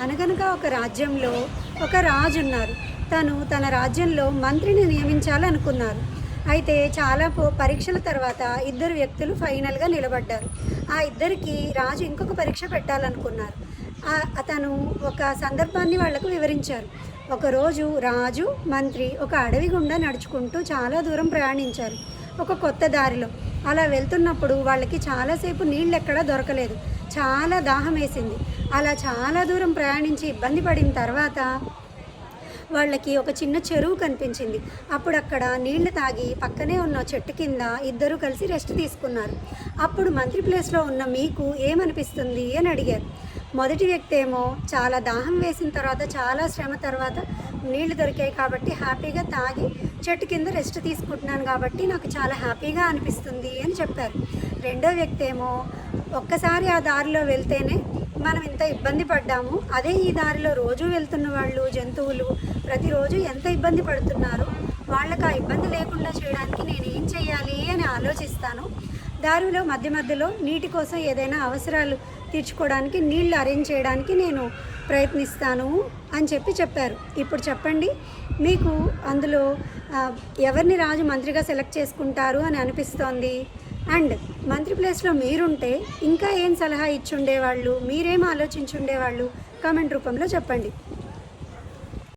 అనగనగా ఒక రాజ్యంలో ఒక రాజు ఉన్నారు. తను తన రాజ్యంలో మంత్రిని నియమించాలనుకున్నారు. అయితే చాలా పరీక్షల తర్వాత ఇద్దరు వ్యక్తులు ఫైనల్గా నిలబడ్డారు. ఆ ఇద్దరికి రాజు ఇంకొక పరీక్ష పెట్టాలనుకున్నారు. అతను ఒక సందర్భాన్ని వాళ్లకు వివరించారు. ఒకరోజు రాజు మంత్రి ఒక అడవి గుండా నడుచుకుంటూ చాలా దూరం ప్రయాణించారు, ఒక కొత్త దారిలో. అలా వెళ్తున్నప్పుడు వాళ్ళకి చాలాసేపు నీళ్ళు ఎక్కడా దొరకలేదు. చాలా దాహం వేసింది. అలా చాలా దూరం ప్రయాణించి ఇబ్బంది పడిన తర్వాత వాళ్ళకి ఒక చిన్న చెరువు కనిపించింది. అప్పుడు అక్కడ నీళ్లు తాగి పక్కనే ఉన్న చెట్టు కింద ఇద్దరు కలిసి రెస్ట్ తీసుకున్నారు. అప్పుడు మంత్రి ప్లేస్లో ఉన్న మీకు ఏమనిపిస్తుంది అని అడిగారు. మొదటి వ్యక్తి ఏమో చాలా దాహం వేసిన తర్వాత, చాలా శ్రమ తర్వాత నీళ్లు దొరికాయి కాబట్టి హ్యాపీగా తాగి చెట్టు కింద రెస్ట్ తీసుకుంటున్నాను కాబట్టి నాకు చాలా హ్యాపీగా అనిపిస్తుంది అని చెప్పారు. రెండో వ్యక్తి ఏమో ఒక్కసారి ఆ దారిలో వెళ్తేనే మనం ఇంత ఇబ్బంది పడ్డాము, అదే ఈ దారిలో రోజు వెళ్తున్న వాళ్ళు, జంతువులు ప్రతిరోజు ఎంత ఇబ్బంది పడుతున్నారు, వాళ్ళకి ఆ ఇబ్బంది లేకుండా చేయడానికి నేను ఏం చేయాలి అని ఆలోచిస్తాను. దారిలో మధ్య మధ్యలో నీటి కోసం ఏదైనా అవసరాలు తీర్చుకోవడానికి నీళ్లు అరేంజ్ చేయడానికి నేను ప్రయత్నిస్తాను అని చెప్పారు. ఇప్పుడు చెప్పండి, మీకు అందులో ఎవరిని రాజు మంత్రిగా సెలెక్ట్ చేసుకుంటారు అని అనిపిస్తోంది? అండ్ మంత్రి ప్లేస్లో మీరుంటే ఇంకా ఏం సలహా ఇచ్చుండేవాళ్ళు, మీరేం ఆలోచించుండేవాళ్ళు? కామెంట్ రూపంలో చెప్పండి.